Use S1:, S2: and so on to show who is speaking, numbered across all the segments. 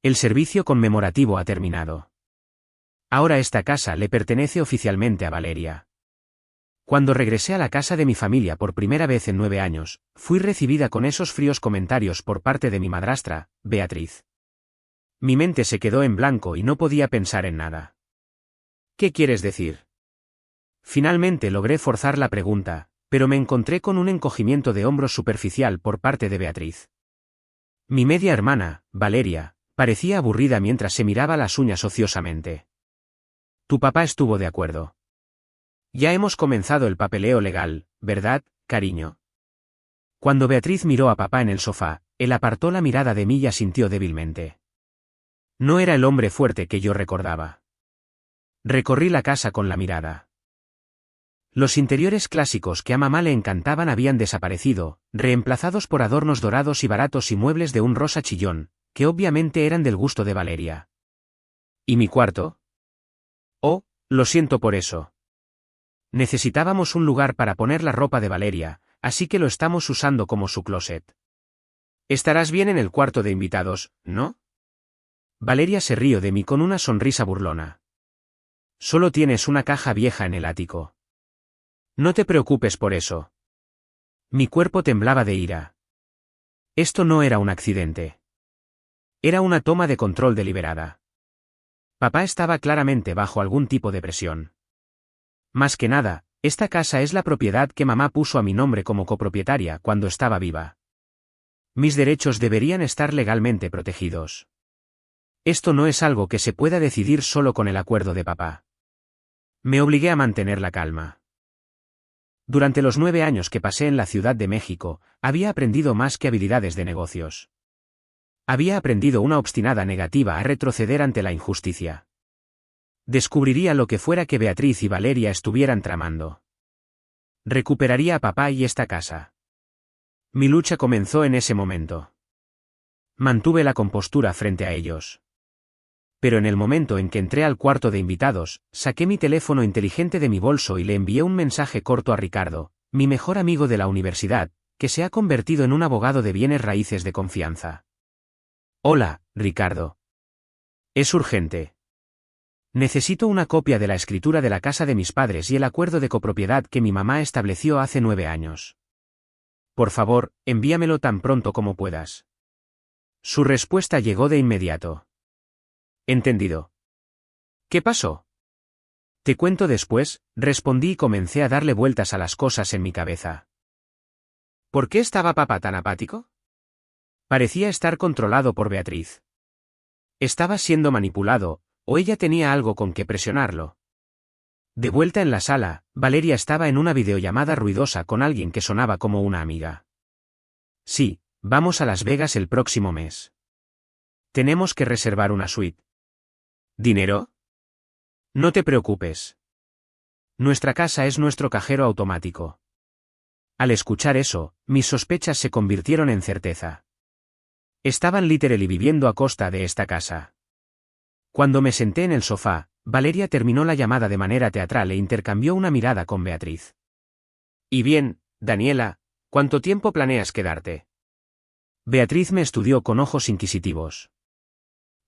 S1: El servicio conmemorativo ha terminado. Ahora esta casa le pertenece oficialmente a Valeria. Cuando regresé a la casa de mi familia por primera vez en 9 años, fui recibida con esos fríos comentarios por parte de mi madrastra, Beatriz. Mi mente se quedó en blanco y no podía pensar en nada. ¿Qué quieres decir? Finalmente logré forzar la pregunta, pero me encontré con un encogimiento de hombros superficial por parte de Beatriz. Mi media hermana, Valeria, parecía aburrida mientras se miraba las uñas ociosamente. Tu papá estuvo de acuerdo. Ya hemos comenzado el papeleo legal, ¿verdad, cariño? Cuando Beatriz miró a papá en el sofá, él apartó la mirada de mí y asintió débilmente. No era el hombre fuerte que yo recordaba. Recorrí la casa con la mirada. Los interiores clásicos que a mamá le encantaban habían desaparecido, reemplazados por adornos dorados y baratos y muebles de un rosa chillón, que obviamente eran del gusto de Valeria. ¿Y mi cuarto? Oh, lo siento por eso. Necesitábamos un lugar para poner la ropa de Valeria, así que lo estamos usando como su closet. Estarás bien en el cuarto de invitados, ¿no? Valeria se rió de mí con una sonrisa burlona. Solo tienes una caja vieja en el ático. No te preocupes por eso. Mi cuerpo temblaba de ira. Esto no era un accidente. Era una toma de control deliberada. Papá estaba claramente bajo algún tipo de presión. Más que nada, esta casa es la propiedad que mamá puso a mi nombre como copropietaria cuando estaba viva. Mis derechos deberían estar legalmente protegidos. Esto no es algo que se pueda decidir solo con el acuerdo de papá. Me obligué a mantener la calma. Durante los 9 años que pasé en la Ciudad de México, había aprendido más que habilidades de negocios. Había aprendido una obstinada negativa a retroceder ante la injusticia. Descubriría lo que fuera que Beatriz y Valeria estuvieran tramando. Recuperaría a papá y esta casa. Mi lucha comenzó en ese momento. Mantuve la compostura frente a ellos. Pero en el momento en que entré al cuarto de invitados, saqué mi teléfono inteligente de mi bolso y le envié un mensaje corto a Ricardo, mi mejor amigo de la universidad, que se ha convertido en un abogado de bienes raíces de confianza. Hola, Ricardo. Es urgente. Necesito una copia de la escritura de la casa de mis padres y el acuerdo de copropiedad que mi mamá estableció hace 9 años. Por favor, envíamelo tan pronto como puedas. Su respuesta llegó de inmediato. Entendido. ¿Qué pasó? Te cuento después, respondí y comencé a darle vueltas a las cosas en mi cabeza. ¿Por qué estaba papá tan apático? Parecía estar controlado por Beatriz. ¿Estaba siendo manipulado, o ella tenía algo con que presionarlo? De vuelta en la sala, Valeria estaba en una videollamada ruidosa con alguien que sonaba como una amiga. Sí, vamos a Las Vegas el próximo mes. Tenemos que reservar una suite. ¿Dinero? No te preocupes. Nuestra casa es nuestro cajero automático. Al escuchar eso, mis sospechas se convirtieron en certeza. Estaban literalmente viviendo a costa de esta casa. Cuando me senté en el sofá, Valeria terminó la llamada de manera teatral e intercambió una mirada con Beatriz. Y bien, Daniela, ¿cuánto tiempo planeas quedarte? Beatriz me estudió con ojos inquisitivos.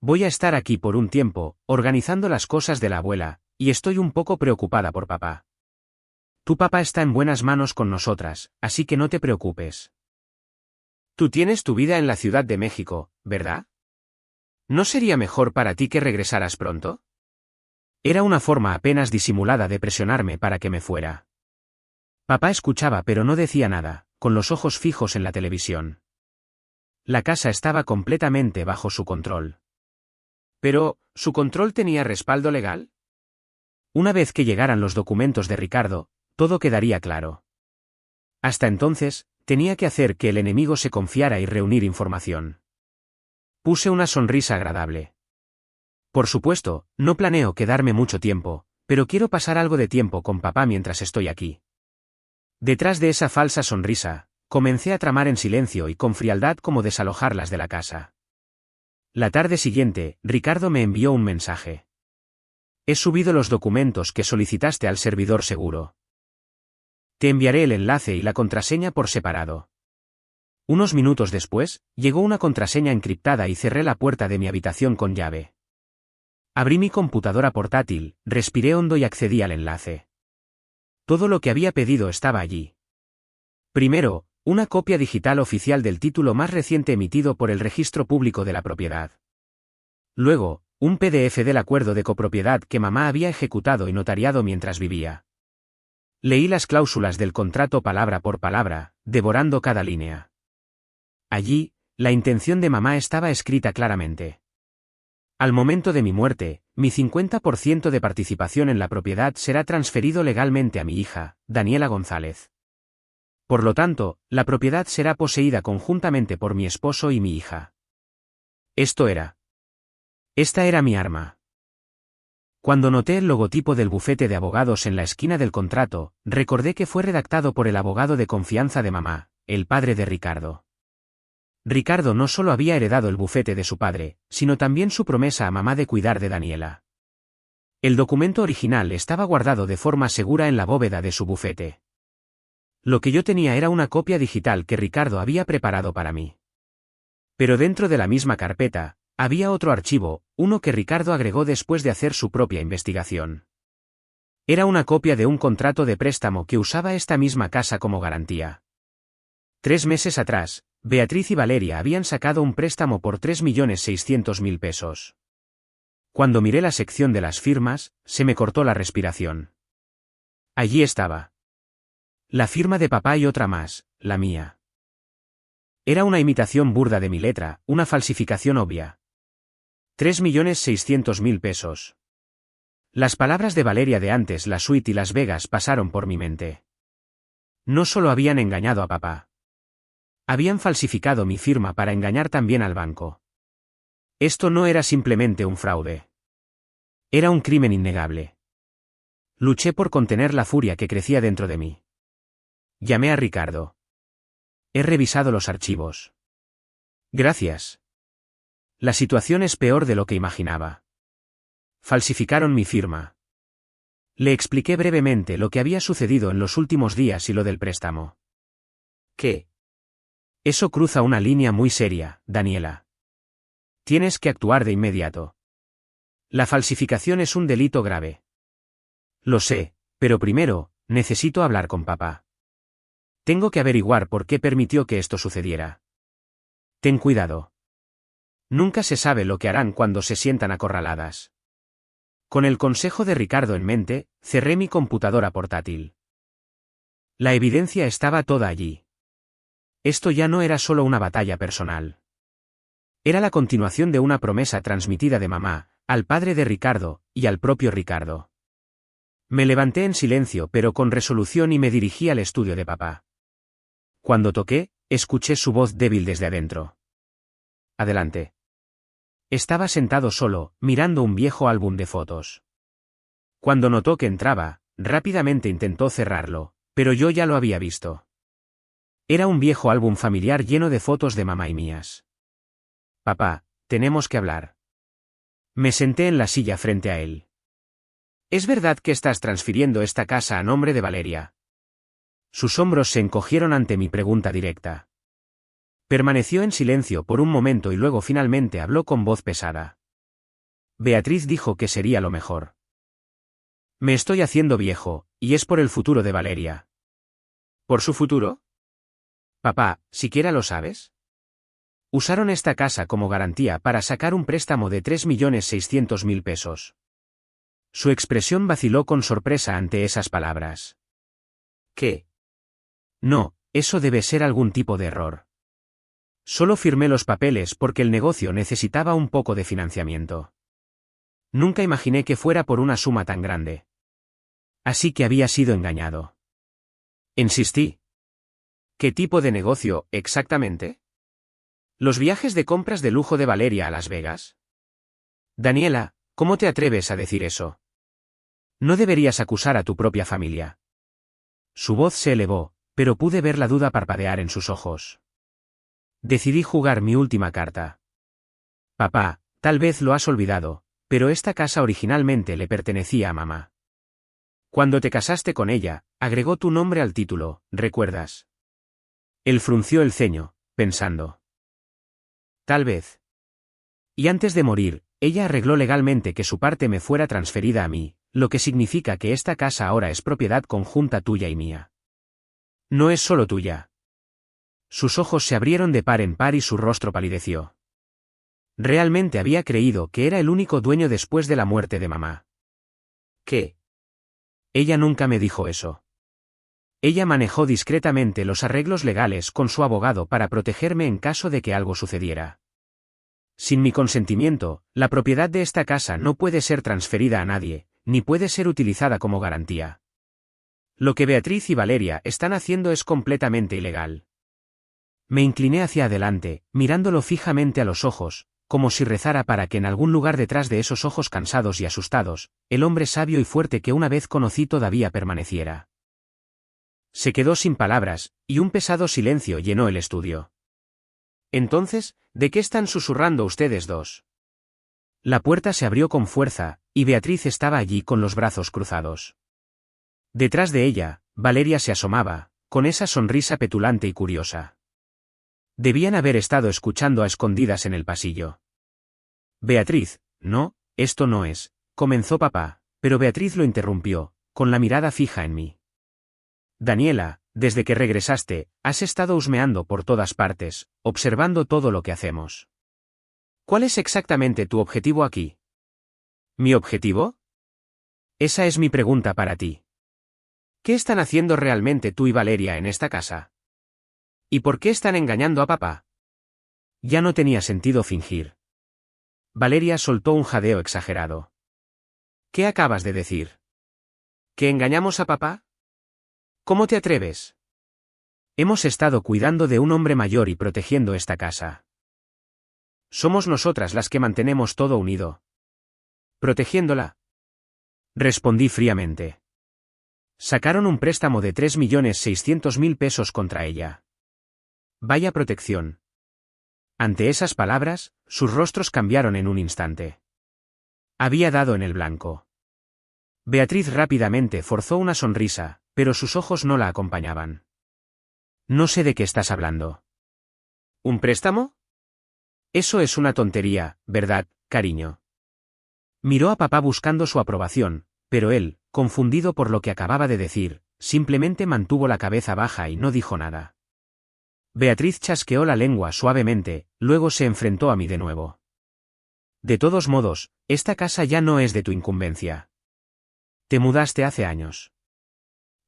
S1: Voy a estar aquí por un tiempo, organizando las cosas de la abuela, y estoy un poco preocupada por papá. Tu papá está en buenas manos con nosotras, así que no te preocupes. Tú tienes tu vida en la Ciudad de México, ¿verdad? ¿No sería mejor para ti que regresaras pronto? Era una forma apenas disimulada de presionarme para que me fuera. Papá escuchaba pero no decía nada, con los ojos fijos en la televisión. La casa estaba completamente bajo su control. Pero, ¿su control tenía respaldo legal? Una vez que llegaran los documentos de Ricardo, todo quedaría claro. Hasta entonces, tenía que hacer que el enemigo se confiara y reunir información. Puse una sonrisa agradable. Por supuesto, no planeo quedarme mucho tiempo, pero quiero pasar algo de tiempo con papá mientras estoy aquí. Detrás de esa falsa sonrisa, comencé a tramar en silencio y con frialdad cómo desalojarlas de la casa. La tarde siguiente, Ricardo me envió un mensaje. He subido los documentos que solicitaste al servidor seguro. Te enviaré el enlace y la contraseña por separado. Unos minutos después, llegó una contraseña encriptada y cerré la puerta de mi habitación con llave. Abrí mi computadora portátil, respiré hondo y accedí al enlace. Todo lo que había pedido estaba allí. Primero, una copia digital oficial del título más reciente emitido por el Registro Público de la Propiedad. Luego, un PDF del acuerdo de copropiedad que mamá había ejecutado y notariado mientras vivía. Leí las cláusulas del contrato palabra por palabra, devorando cada línea. Allí, la intención de mamá estaba escrita claramente. Al momento de mi muerte, mi 50% de participación en la propiedad será transferido legalmente a mi hija, Daniela González. Por lo tanto, la propiedad será poseída conjuntamente por mi esposo y mi hija. Esta era mi arma. Cuando noté el logotipo del bufete de abogados en la esquina del contrato, recordé que fue redactado por el abogado de confianza de mamá, el padre de Ricardo. Ricardo no solo había heredado el bufete de su padre, sino también su promesa a mamá de cuidar de Daniela. El documento original estaba guardado de forma segura en la bóveda de su bufete. Lo que yo tenía era una copia digital que Ricardo había preparado para mí. Pero dentro de la misma carpeta, había otro archivo, uno que Ricardo agregó después de hacer su propia investigación. Era una copia de un contrato de préstamo que usaba esta misma casa como garantía. 3 meses atrás, Beatriz y Valeria habían sacado un préstamo por 3.600.000 pesos. Cuando miré la sección de las firmas, se me cortó la respiración. Allí estaba. La firma de papá y otra más, la mía. Era una imitación burda de mi letra, una falsificación obvia. 3.600.000 pesos. Las palabras de Valeria de antes la suite y Las Vegas pasaron por mi mente. No solo habían engañado a papá. Habían falsificado mi firma para engañar también al banco. Esto no era simplemente un fraude. Era un crimen innegable. Luché por contener la furia que crecía dentro de mí. Llamé a Ricardo. He revisado los archivos. Gracias. La situación es peor de lo que imaginaba. Falsificaron mi firma. Le expliqué brevemente lo que había sucedido en los últimos días y lo del préstamo. ¿Qué? Eso cruza una línea muy seria, Daniela. Tienes que actuar de inmediato. La falsificación es un delito grave. Lo sé, pero primero, necesito hablar con papá. Tengo que averiguar por qué permitió que esto sucediera. Ten cuidado. Nunca se sabe lo que harán cuando se sientan acorraladas. Con el consejo de Ricardo en mente, cerré mi computadora portátil. La evidencia estaba toda allí. Esto ya no era solo una batalla personal. Era la continuación de una promesa transmitida de mamá, al padre de Ricardo, y al propio Ricardo. Me levanté en silencio pero con resolución y me dirigí al estudio de papá. Cuando toqué, escuché su voz débil desde adentro. Adelante. Estaba sentado solo, mirando un viejo álbum de fotos. Cuando notó que entraba, rápidamente intentó cerrarlo, pero yo ya lo había visto. Era un viejo álbum familiar lleno de fotos de mamá y mías. Papá, tenemos que hablar. Me senté en la silla frente a él. ¿Es verdad que estás transfiriendo esta casa a nombre de Valeria? Sus hombros se encogieron ante mi pregunta directa. Permaneció en silencio por un momento y luego finalmente habló con voz pesada. Beatriz dijo que sería lo mejor. Me estoy haciendo viejo, y es por el futuro de Valeria. ¿Por su futuro? Papá, ¿siquiera lo sabes? Usaron esta casa como garantía para sacar un préstamo de 3.600.000 pesos. Su expresión vaciló con sorpresa ante esas palabras. ¿Qué? No, eso debe ser algún tipo de error. Solo firmé los papeles porque el negocio necesitaba un poco de financiamiento. Nunca imaginé que fuera por una suma tan grande. Así que había sido engañado. Insistí. ¿Qué tipo de negocio, exactamente? ¿Los viajes de compras de lujo de Valeria a Las Vegas? Daniela, ¿cómo te atreves a decir eso? No deberías acusar a tu propia familia. Su voz se elevó, pero pude ver la duda parpadear en sus ojos. Decidí jugar mi última carta. Papá, tal vez lo has olvidado, pero esta casa originalmente le pertenecía a mamá. Cuando te casaste con ella, agregó tu nombre al título, ¿recuerdas? Él frunció el ceño, pensando. Tal vez. Y antes de morir, ella arregló legalmente que su parte me fuera transferida a mí, lo que significa que esta casa ahora es propiedad conjunta tuya y mía. No es solo tuya. Sus ojos se abrieron de par en par y su rostro palideció. Realmente había creído que era el único dueño después de la muerte de mamá. ¿Qué? Ella nunca me dijo eso. Ella manejó discretamente los arreglos legales con su abogado para protegerme en caso de que algo sucediera. Sin mi consentimiento, la propiedad de esta casa no puede ser transferida a nadie, ni puede ser utilizada como garantía. Lo que Beatriz y Valeria están haciendo es completamente ilegal. Me incliné hacia adelante, mirándolo fijamente a los ojos, como si rezara para que en algún lugar detrás de esos ojos cansados y asustados, el hombre sabio y fuerte que una vez conocí todavía permaneciera. Se quedó sin palabras, y un pesado silencio llenó el estudio. Entonces, ¿de qué están susurrando ustedes dos? La puerta se abrió con fuerza, y Beatriz estaba allí con los brazos cruzados. Detrás de ella, Valeria se asomaba, con esa sonrisa petulante y curiosa. Debían haber estado escuchando a escondidas en el pasillo. Beatriz, no, esto no es, comenzó papá, pero Beatriz lo interrumpió, con la mirada fija en mí. Daniela, desde que regresaste, has estado husmeando por todas partes, observando todo lo que hacemos. ¿Cuál es exactamente tu objetivo aquí? ¿Mi objetivo? Esa es mi pregunta para ti. ¿Qué están haciendo realmente tú y Valeria en esta casa? ¿Y por qué están engañando a papá? Ya no tenía sentido fingir. Valeria soltó un jadeo exagerado. ¿Qué acabas de decir? ¿Que engañamos a papá? ¿Cómo te atreves? Hemos estado cuidando de un hombre mayor y protegiendo esta casa. Somos nosotras las que mantenemos todo unido. ¿Protegiéndola? Respondí fríamente. Sacaron un préstamo de 3.600.000 pesos contra ella. Vaya protección. Ante esas palabras, sus rostros cambiaron en un instante. Había dado en el blanco. Beatriz rápidamente forzó una sonrisa, pero sus ojos no la acompañaban. No sé de qué estás hablando. ¿Un préstamo? Eso es una tontería, ¿verdad, cariño? Miró a papá buscando su aprobación, pero él, confundido por lo que acababa de decir, simplemente mantuvo la cabeza baja y no dijo nada. Beatriz chasqueó la lengua suavemente, luego se enfrentó a mí de nuevo. De todos modos, esta casa ya no es de tu incumbencia. Te mudaste hace años.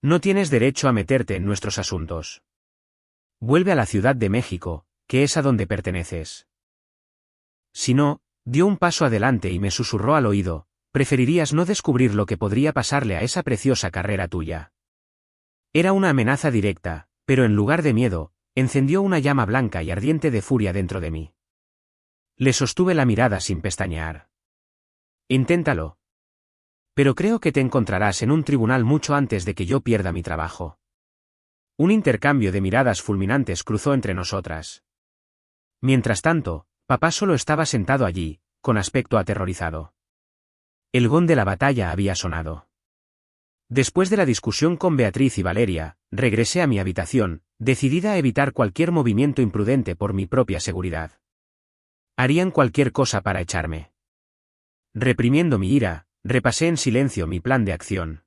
S1: No tienes derecho a meterte en nuestros asuntos. Vuelve a la Ciudad de México, que es a donde perteneces. Si no, dio un paso adelante y me susurró al oído, preferirías no descubrir lo que podría pasarle a esa preciosa carrera tuya. Era una amenaza directa, pero en lugar de miedo, encendió una llama blanca y ardiente de furia dentro de mí. Le sostuve la mirada sin pestañear. Inténtalo. Pero creo que te encontrarás en un tribunal mucho antes de que yo pierda mi trabajo. Un intercambio de miradas fulminantes cruzó entre nosotras. Mientras tanto, papá solo estaba sentado allí, con aspecto aterrorizado. El gong de la batalla había sonado. Después de la discusión con Beatriz y Valeria, regresé a mi habitación, decidida a evitar cualquier movimiento imprudente por mi propia seguridad. Harían cualquier cosa para echarme. Reprimiendo mi ira, repasé en silencio mi plan de acción.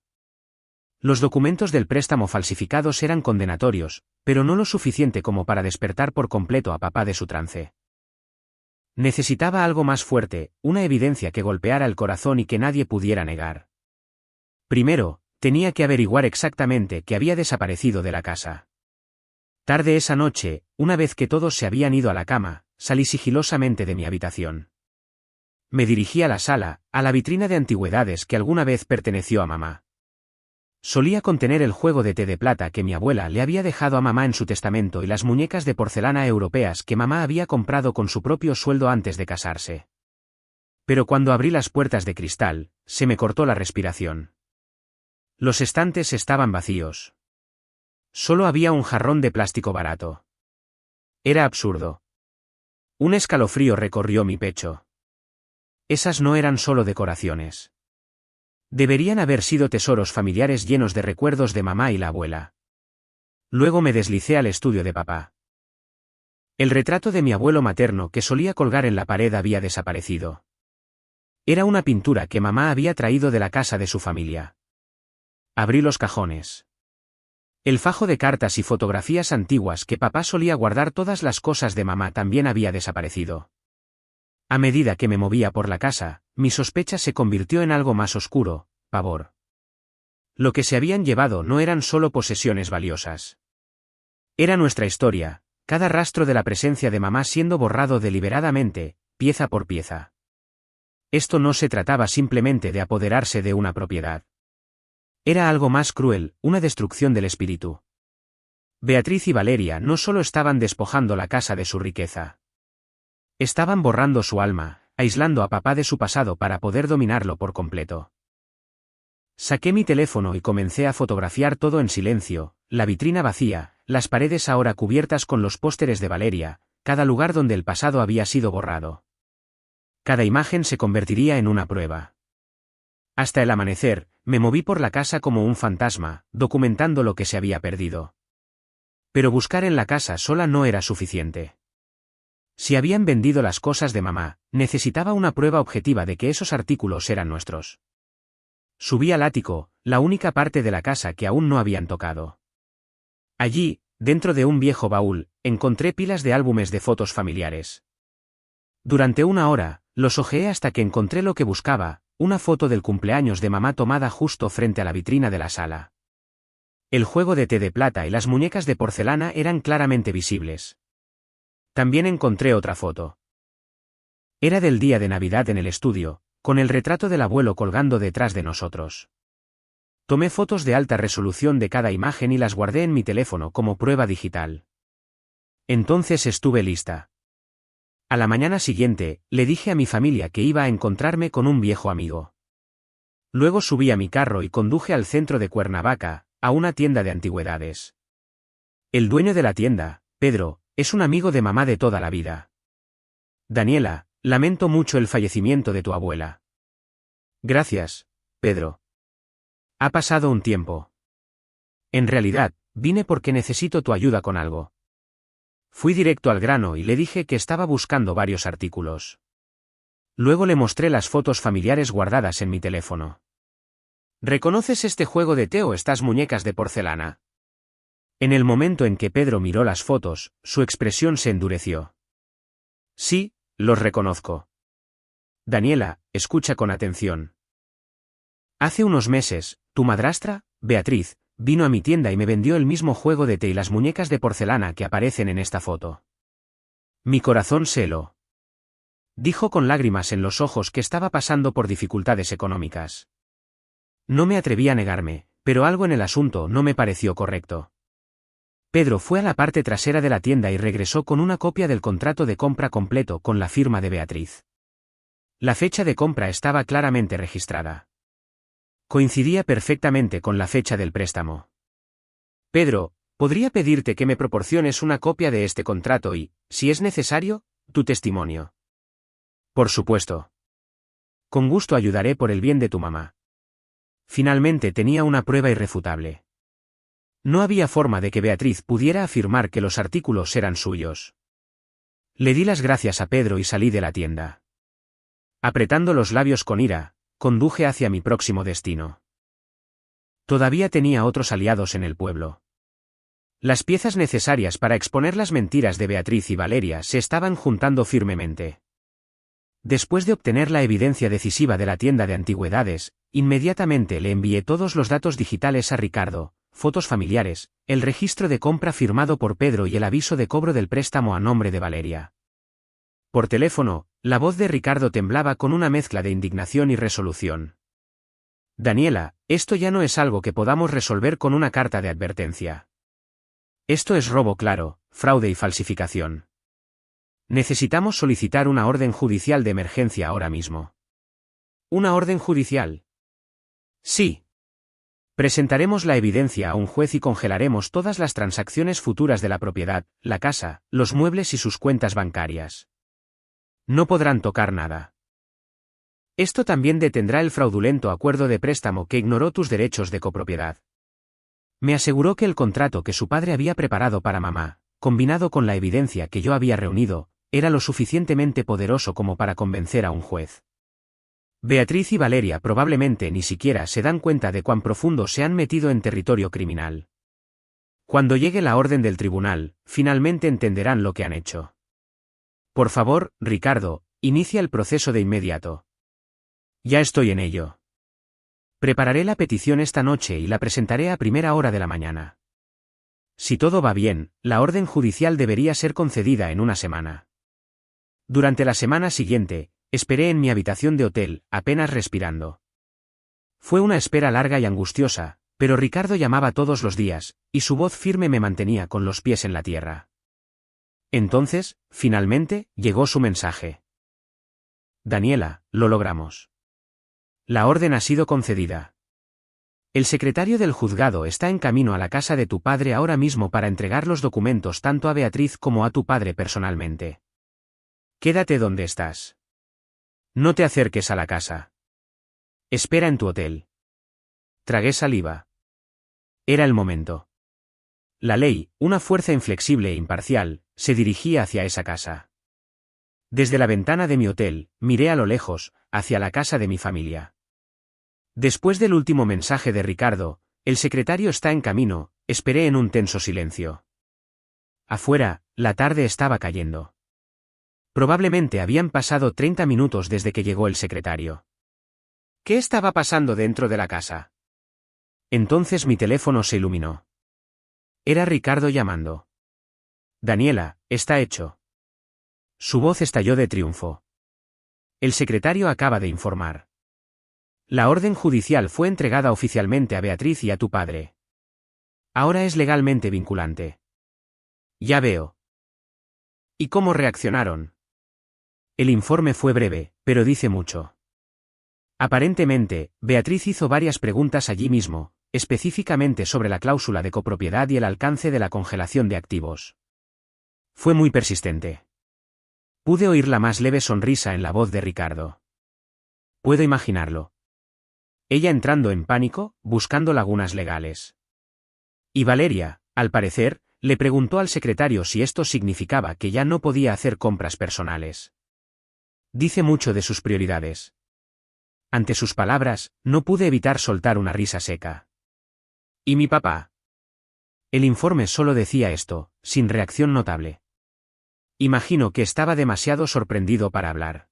S1: Los documentos del préstamo falsificados eran condenatorios, pero no lo suficiente como para despertar por completo a papá de su trance. Necesitaba algo más fuerte, una evidencia que golpeara el corazón y que nadie pudiera negar. Primero, tenía que averiguar exactamente qué había desaparecido de la casa. Tarde esa noche, una vez que todos se habían ido a la cama, salí sigilosamente de mi habitación. Me dirigí a la sala, a la vitrina de antigüedades que alguna vez perteneció a mamá. Solía contener el juego de té de plata que mi abuela le había dejado a mamá en su testamento y las muñecas de porcelana europeas que mamá había comprado con su propio sueldo antes de casarse. Pero cuando abrí las puertas de cristal, se me cortó la respiración. Los estantes estaban vacíos. Solo había un jarrón de plástico barato. Era absurdo. Un escalofrío recorrió mi pecho. Esas no eran solo decoraciones. Deberían haber sido tesoros familiares llenos de recuerdos de mamá y la abuela. Luego me deslicé al estudio de papá. El retrato de mi abuelo materno que solía colgar en la pared había desaparecido. Era una pintura que mamá había traído de la casa de su familia. Abrí los cajones. El fajo de cartas y fotografías antiguas que papá solía guardar, todas las cosas de mamá, también había desaparecido. A medida que me movía por la casa, mi sospecha se convirtió en algo más oscuro: pavor. Lo que se habían llevado no eran solo posesiones valiosas. Era nuestra historia, cada rastro de la presencia de mamá siendo borrado deliberadamente, pieza por pieza. Esto no se trataba simplemente de apoderarse de una propiedad. Era algo más cruel, una destrucción del espíritu. Beatriz y Valeria no solo estaban despojando la casa de su riqueza. Estaban borrando su alma, aislando a papá de su pasado para poder dominarlo por completo. Saqué mi teléfono y comencé a fotografiar todo en silencio: la vitrina vacía, las paredes ahora cubiertas con los pósteres de Valeria, cada lugar donde el pasado había sido borrado. Cada imagen se convertiría en una prueba. Hasta el amanecer, me moví por la casa como un fantasma, documentando lo que se había perdido. Pero buscar en la casa sola no era suficiente. Si habían vendido las cosas de mamá, necesitaba una prueba objetiva de que esos artículos eran nuestros. Subí al ático, la única parte de la casa que aún no habían tocado. Allí, dentro de un viejo baúl, encontré pilas de álbumes de fotos familiares. Durante una hora, los hojeé hasta que encontré lo que buscaba: una foto del cumpleaños de mamá tomada justo frente a la vitrina de la sala. El juego de té de plata y las muñecas de porcelana eran claramente visibles. También encontré otra foto. Era del día de Navidad en el estudio, con el retrato del abuelo colgando detrás de nosotros. Tomé fotos de alta resolución de cada imagen y las guardé en mi teléfono como prueba digital. Entonces estuve lista. A la mañana siguiente, le dije a mi familia que iba a encontrarme con un viejo amigo. Luego subí a mi carro y conduje al centro de Cuernavaca, a una tienda de antigüedades. El dueño de la tienda, Pedro, es un amigo de mamá de toda la vida. Daniela, lamento mucho el fallecimiento de tu abuela. Gracias, Pedro. Ha pasado un tiempo. En realidad, vine porque necesito tu ayuda con algo. Fui directo al grano y le dije que estaba buscando varios artículos. Luego le mostré las fotos familiares guardadas en mi teléfono. ¿Reconoces este juego de té o estas muñecas de porcelana? En el momento en que Pedro miró las fotos, su expresión se endureció. Sí, los reconozco. Daniela, escucha con atención. Hace unos meses, tu madrastra, Beatriz, vino a mi tienda y me vendió el mismo juego de té y las muñecas de porcelana que aparecen en esta foto. Mi corazón se heló. Dijo con lágrimas en los ojos que estaba pasando por dificultades económicas. No me atreví a negarme, pero algo en el asunto no me pareció correcto. Pedro fue a la parte trasera de la tienda y regresó con una copia del contrato de compra completo con la firma de Beatriz. La fecha de compra estaba claramente registrada. Coincidía perfectamente con la fecha del préstamo. Pedro, ¿podría pedirte que me proporciones una copia de este contrato y, si es necesario, tu testimonio? Por supuesto. Con gusto ayudaré por el bien de tu mamá. Finalmente tenía una prueba irrefutable. No había forma de que Beatriz pudiera afirmar que los artículos eran suyos. Le di las gracias a Pedro y salí de la tienda. Apretando los labios con ira, conduje hacia mi próximo destino. Todavía tenía otros aliados en el pueblo. Las piezas necesarias para exponer las mentiras de Beatriz y Valeria se estaban juntando firmemente. Después de obtener la evidencia decisiva de la tienda de antigüedades, inmediatamente le envié todos los datos digitales a Ricardo, fotos familiares, el registro de compra firmado por Pedro y el aviso de cobro del préstamo a nombre de Valeria. Por teléfono, la voz de Ricardo temblaba con una mezcla de indignación y resolución. Daniela, esto ya no es algo que podamos resolver con una carta de advertencia. Esto es robo claro, fraude y falsificación. Necesitamos solicitar una orden judicial de emergencia ahora mismo. ¿Una orden judicial? Sí. Presentaremos la evidencia a un juez y congelaremos todas las transacciones futuras de la propiedad, la casa, los muebles y sus cuentas bancarias. No podrán tocar nada. Esto también detendrá el fraudulento acuerdo de préstamo que ignoró tus derechos de copropiedad. Me aseguró que el contrato que su padre había preparado para mamá, combinado con la evidencia que yo había reunido, era lo suficientemente poderoso como para convencer a un juez. Beatriz y Valeria probablemente ni siquiera se dan cuenta de cuán profundo se han metido en territorio criminal. Cuando llegue la orden del tribunal, finalmente entenderán lo que han hecho. Por favor, Ricardo, inicia el proceso de inmediato. Ya estoy en ello. Prepararé la petición esta noche y la presentaré a primera hora de la mañana. Si todo va bien, la orden judicial debería ser concedida en una semana. Durante la semana siguiente, esperé en mi habitación de hotel, apenas respirando. Fue una espera larga y angustiosa, pero Ricardo llamaba todos los días, y su voz firme me mantenía con los pies en la tierra. Entonces, finalmente, llegó su mensaje. Daniela, lo logramos. La orden ha sido concedida. El secretario del juzgado está en camino a la casa de tu padre ahora mismo para entregar los documentos tanto a Beatriz como a tu padre personalmente. Quédate donde estás. No te acerques a la casa. Espera en tu hotel. Tragué saliva. Era el momento. La ley, una fuerza inflexible e imparcial, se dirigía hacia esa casa. Desde la ventana de mi hotel, miré a lo lejos, hacia la casa de mi familia. Después del último mensaje de Ricardo, el secretario está en camino, esperé en un tenso silencio. Afuera, la tarde estaba cayendo. Probablemente habían pasado 30 minutos desde que llegó el secretario. ¿Qué estaba pasando dentro de la casa? Entonces mi teléfono se iluminó. Era Ricardo llamando. Daniela, está hecho. Su voz estalló de triunfo. El secretario acaba de informar. La orden judicial fue entregada oficialmente a Beatriz y a tu padre. Ahora es legalmente vinculante. Ya veo. ¿Y cómo reaccionaron? El informe fue breve, pero dice mucho. Aparentemente, Beatriz hizo varias preguntas allí mismo, específicamente sobre la cláusula de copropiedad y el alcance de la congelación de activos. Fue muy persistente. Pude oír la más leve sonrisa en la voz de Ricardo. Puedo imaginarlo. Ella entrando en pánico, buscando lagunas legales. Y Valeria, al parecer, le preguntó al secretario si esto significaba que ya no podía hacer compras personales. Dice mucho de sus prioridades. Ante sus palabras, no pude evitar soltar una risa seca. ¿Y mi papá? El informe solo decía esto, sin reacción notable. Imagino que estaba demasiado sorprendido para hablar.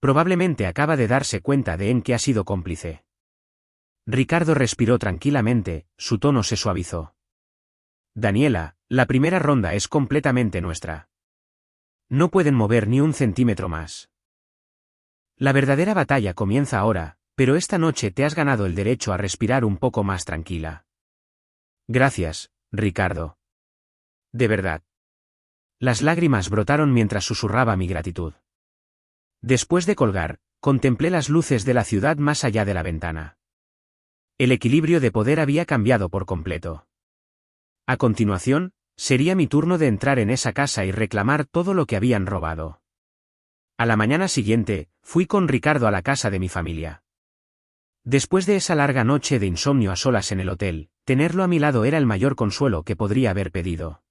S1: Probablemente acaba de darse cuenta de en que ha sido cómplice. Ricardo respiró tranquilamente, su tono se suavizó. Daniela, la primera ronda es completamente nuestra. No pueden mover ni un centímetro más. La verdadera batalla comienza ahora, pero esta noche te has ganado el derecho a respirar un poco más tranquila. Gracias, Ricardo. De verdad. Las lágrimas brotaron mientras susurraba mi gratitud. Después de colgar, contemplé las luces de la ciudad más allá de la ventana. El equilibrio de poder había cambiado por completo. A continuación, sería mi turno de entrar en esa casa y reclamar todo lo que habían robado. A la mañana siguiente, fui con Ricardo a la casa de mi familia. Después de esa larga noche de insomnio a solas en el hotel, tenerlo a mi lado era el mayor consuelo que podría haber pedido.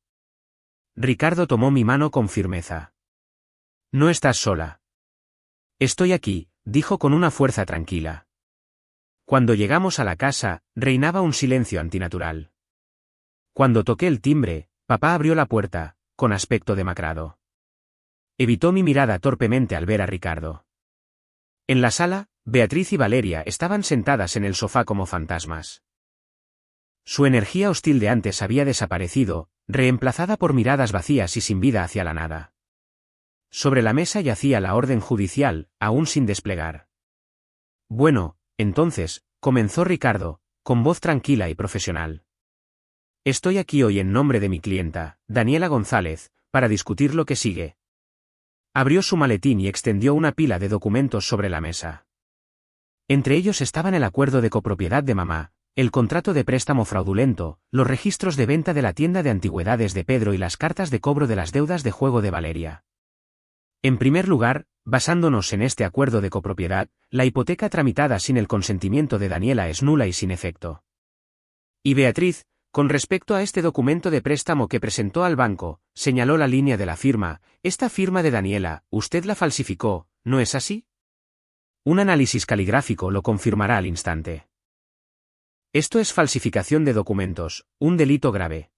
S1: Ricardo tomó mi mano con firmeza. No estás sola. Estoy aquí, dijo con una fuerza tranquila. Cuando llegamos a la casa, reinaba un silencio antinatural. Cuando toqué el timbre, papá abrió la puerta, con aspecto demacrado. Evitó mi mirada torpemente al ver a Ricardo. En la sala, Beatriz y Valeria estaban sentadas en el sofá como fantasmas. Su energía hostil de antes había desaparecido, reemplazada por miradas vacías y sin vida hacia la nada. Sobre la mesa yacía la orden judicial, aún sin desplegar. Bueno, entonces, comenzó Ricardo, con voz tranquila y profesional. Estoy aquí hoy en nombre de mi clienta, Daniela González, para discutir lo que sigue. Abrió su maletín y extendió una pila de documentos sobre la mesa. Entre ellos estaban el acuerdo de copropiedad de mamá, el contrato de préstamo fraudulento, los registros de venta de la tienda de antigüedades de Pedro y las cartas de cobro de las deudas de juego de Valeria. En primer lugar, basándonos en este acuerdo de copropiedad, la hipoteca tramitada sin el consentimiento de Daniela es nula y sin efecto. Y Beatriz, Con respecto a este documento de préstamo que presentó al banco, señaló la línea de la firma, esta firma de Daniela, usted la falsificó, ¿no es así? Un análisis caligráfico lo confirmará al instante. Esto es falsificación de documentos, un delito grave.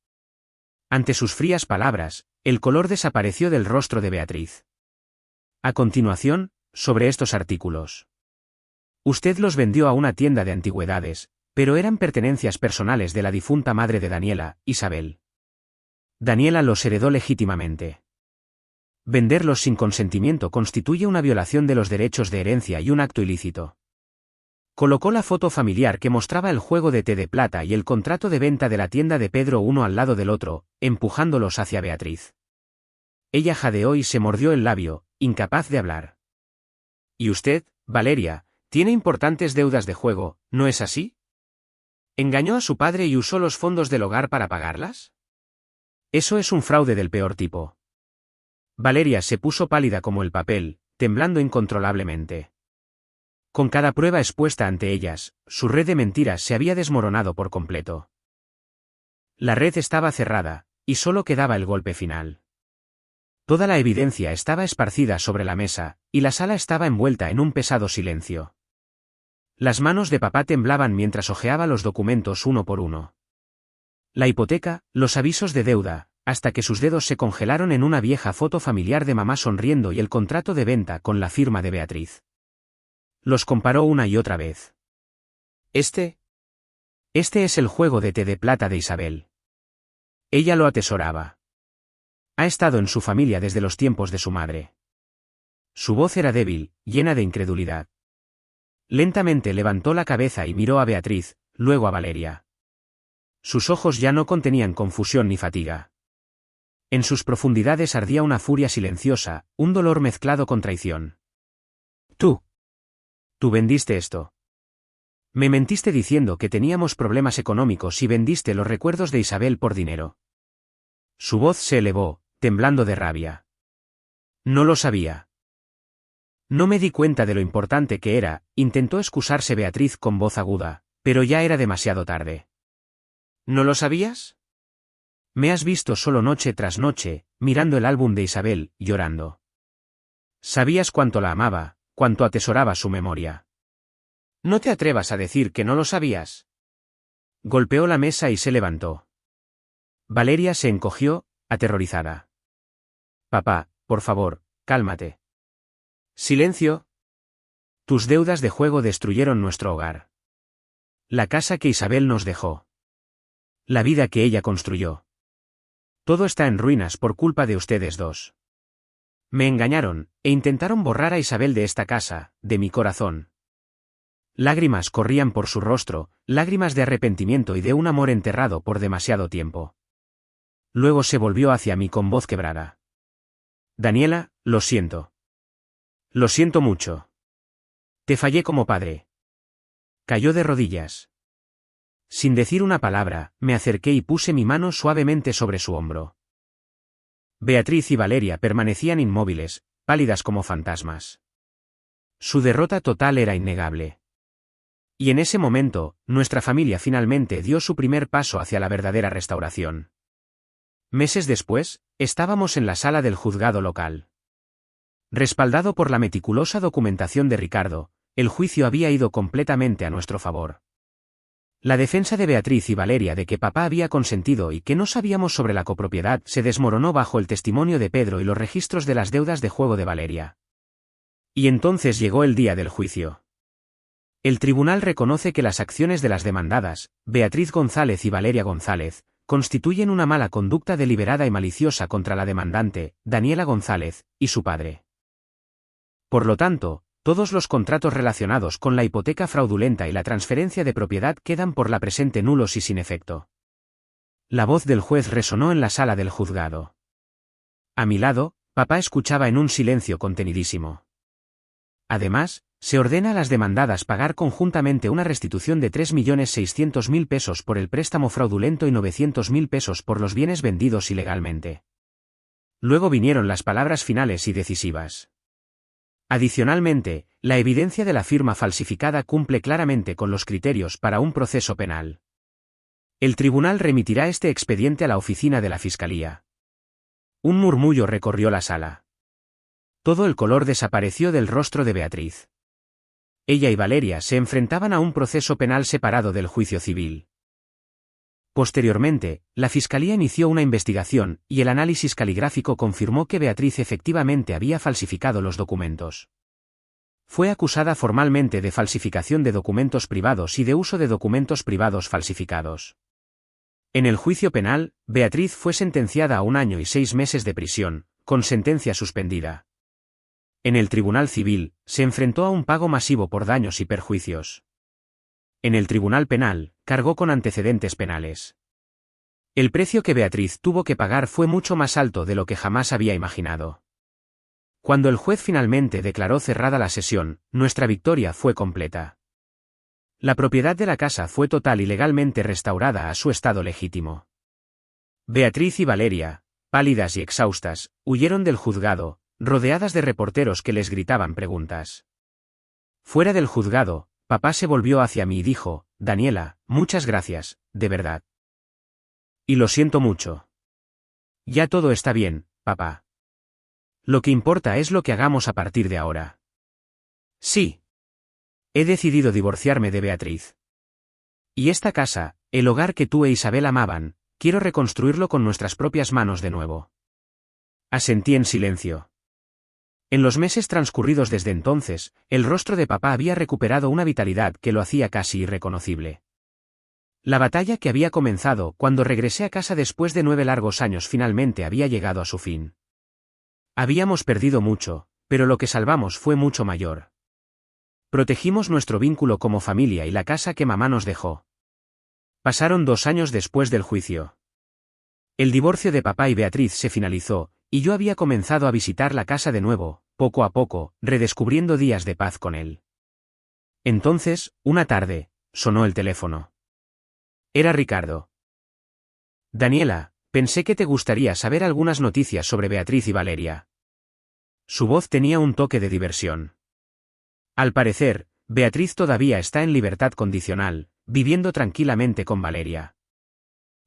S1: Ante sus frías palabras, el color desapareció del rostro de Beatriz. A continuación, sobre estos artículos. Usted los vendió a una tienda de antigüedades, pero eran pertenencias personales de la difunta madre de Daniela, Isabel. Daniela los heredó legítimamente. Venderlos sin consentimiento constituye una violación de los derechos de herencia y un acto ilícito. Colocó la foto familiar que mostraba el juego de té de plata y el contrato de venta de la tienda de Pedro uno al lado del otro, empujándolos hacia Beatriz. Ella jadeó y se mordió el labio, incapaz de hablar. ¿Y usted, Valeria, tiene importantes deudas de juego, no es así? ¿Engañó a su padre y usó los fondos del hogar para pagarlas? Eso es un fraude del peor tipo. Valeria se puso pálida como el papel, temblando incontrolablemente. Con cada prueba expuesta ante ellas, su red de mentiras se había desmoronado por completo. La red estaba cerrada, y solo quedaba el golpe final. Toda la evidencia estaba esparcida sobre la mesa, y la sala estaba envuelta en un pesado silencio. Las manos de papá temblaban mientras hojeaba los documentos uno por uno. La hipoteca, los avisos de deuda, hasta que sus dedos se congelaron en una vieja foto familiar de mamá sonriendo y el contrato de venta con la firma de Beatriz. Los comparó una y otra vez. Este es el juego de té de plata de Isabel. Ella lo atesoraba. Ha estado en su familia desde los tiempos de su madre. Su voz era débil, llena de incredulidad. Lentamente levantó la cabeza y miró a Beatriz, luego a Valeria. Sus ojos ya no contenían confusión ni fatiga. En sus profundidades ardía una furia silenciosa, un dolor mezclado con traición. Tú vendiste esto. Me mentiste diciendo que teníamos problemas económicos y vendiste los recuerdos de Isabel por dinero. Su voz se elevó, temblando de rabia. No lo sabía. No me di cuenta de lo importante que era, intentó excusarse Beatriz con voz aguda, pero ya era demasiado tarde. ¿No lo sabías? Me has visto solo noche tras noche, mirando el álbum de Isabel, llorando. Sabías cuánto la amaba, cuánto atesoraba su memoria. No te atrevas a decir que no lo sabías. Golpeó la mesa y se levantó. Valeria se encogió, aterrorizada. Papá, por favor, cálmate. Silencio. Tus deudas de juego destruyeron nuestro hogar. La casa que Isabel nos dejó. La vida que ella construyó. Todo está en ruinas por culpa de ustedes dos. Me engañaron, e intentaron borrar a Isabel de esta casa, de mi corazón. Lágrimas corrían por su rostro, lágrimas de arrepentimiento y de un amor enterrado por demasiado tiempo. Luego se volvió hacia mí con voz quebrada. Daniela, lo siento. Lo siento mucho. Te fallé como padre. Cayó de rodillas. Sin decir una palabra, me acerqué y puse mi mano suavemente sobre su hombro. Beatriz y Valeria permanecían inmóviles, pálidas como fantasmas. Su derrota total era innegable. Y en ese momento, nuestra familia finalmente dio su primer paso hacia la verdadera restauración. Meses después, estábamos en la sala del juzgado local. Respaldado por la meticulosa documentación de Ricardo, el juicio había ido completamente a nuestro favor. La defensa de Beatriz y Valeria de que papá había consentido y que no sabíamos sobre la copropiedad se desmoronó bajo el testimonio de Pedro y los registros de las deudas de juego de Valeria. Y entonces llegó el día del juicio. El tribunal reconoce que las acciones de las demandadas, Beatriz González y Valeria González, constituyen una mala conducta deliberada y maliciosa contra la demandante, Daniela González, y su padre. Por lo tanto, todos los contratos relacionados con la hipoteca fraudulenta y la transferencia de propiedad quedan por la presente nulos y sin efecto. La voz del juez resonó en la sala del juzgado. A mi lado, papá escuchaba en un silencio contenidísimo. Además, se ordena a las demandadas pagar conjuntamente una restitución de 3.600.000 pesos por el préstamo fraudulento y 900.000 pesos por los bienes vendidos ilegalmente. Luego vinieron las palabras finales y decisivas. Adicionalmente, la evidencia de la firma falsificada cumple claramente con los criterios para un proceso penal. El tribunal remitirá este expediente a la oficina de la Fiscalía. Un murmullo recorrió la sala. Todo el color desapareció del rostro de Beatriz. Ella y Valeria se enfrentaban a un proceso penal separado del juicio civil. Posteriormente, la Fiscalía inició una investigación, y el análisis caligráfico confirmó que Beatriz efectivamente había falsificado los documentos. Fue acusada formalmente de falsificación de documentos privados y de uso de documentos privados falsificados. En el juicio penal, Beatriz fue sentenciada a 1 año y 6 meses de prisión, con sentencia suspendida. En el tribunal civil, se enfrentó a un pago masivo por daños y perjuicios. En el tribunal penal, cargó con antecedentes penales. El precio que Beatriz tuvo que pagar fue mucho más alto de lo que jamás había imaginado. Cuando el juez finalmente declaró cerrada la sesión, nuestra victoria fue completa. La propiedad de la casa fue total y legalmente restaurada a su estado legítimo. Beatriz y Valeria, pálidas y exhaustas, huyeron del juzgado, rodeadas de reporteros que les gritaban preguntas. Fuera del juzgado, papá se volvió hacia mí y dijo: Daniela, muchas gracias, de verdad. Y lo siento mucho. Ya todo está bien, papá. Lo que importa es lo que hagamos a partir de ahora. Sí. He decidido divorciarme de Beatriz. Y esta casa, el hogar que tú e Isabel amaban, quiero reconstruirlo con nuestras propias manos de nuevo. Asentí en silencio. En los meses transcurridos desde entonces, el rostro de papá había recuperado una vitalidad que lo hacía casi irreconocible. La batalla que había comenzado cuando regresé a casa después de 9 largos años finalmente había llegado a su fin. Habíamos perdido mucho, pero lo que salvamos fue mucho mayor. Protegimos nuestro vínculo como familia y la casa que mamá nos dejó. Pasaron 2 años después del juicio. El divorcio de papá y Beatriz se finalizó, y yo había comenzado a visitar la casa de nuevo, poco a poco, redescubriendo días de paz con él. Entonces, una tarde, sonó el teléfono. Era Ricardo. Daniela, pensé que te gustaría saber algunas noticias sobre Beatriz y Valeria. Su voz tenía un toque de diversión. Al parecer, Beatriz todavía está en libertad condicional, viviendo tranquilamente con Valeria.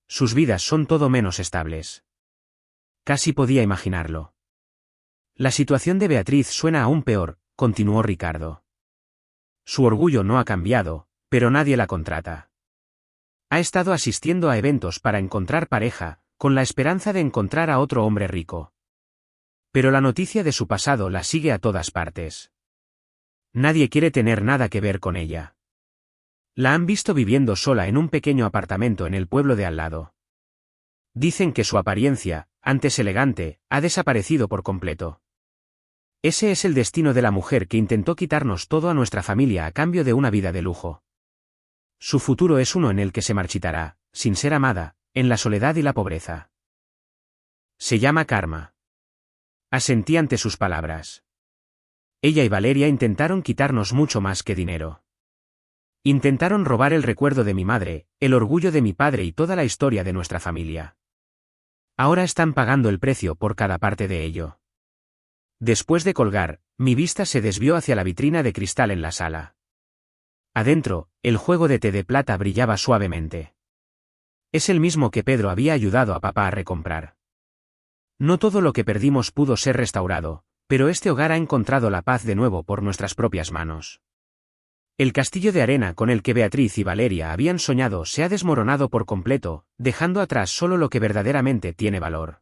S1: Sus vidas son todo menos estables. Casi podía imaginarlo. La situación de Beatriz suena aún peor, continuó Ricardo. Su orgullo no ha cambiado, pero nadie la contrata. Ha estado asistiendo a eventos para encontrar pareja, con la esperanza de encontrar a otro hombre rico. Pero la noticia de su pasado la sigue a todas partes. Nadie quiere tener nada que ver con ella. La han visto viviendo sola en un pequeño apartamento en el pueblo de al lado. Dicen que su apariencia, antes elegante, ha desaparecido por completo. Ese es el destino de la mujer que intentó quitarnos todo a nuestra familia a cambio de una vida de lujo. Su futuro es uno en el que se marchitará, sin ser amada, en la soledad y la pobreza. Se llama karma. Asentí ante sus palabras. Ella y Valeria intentaron quitarnos mucho más que dinero. Intentaron robar el recuerdo de mi madre, el orgullo de mi padre y toda la historia de nuestra familia. Ahora están pagando el precio por cada parte de ello. Después de colgar, mi vista se desvió hacia la vitrina de cristal en la sala. Adentro, el juego de té de plata brillaba suavemente. Es el mismo que Pedro había ayudado a papá a recomprar. No todo lo que perdimos pudo ser restaurado, pero este hogar ha encontrado la paz de nuevo por nuestras propias manos. El castillo de arena con el que Beatriz y Valeria habían soñado se ha desmoronado por completo, dejando atrás solo lo que verdaderamente tiene valor.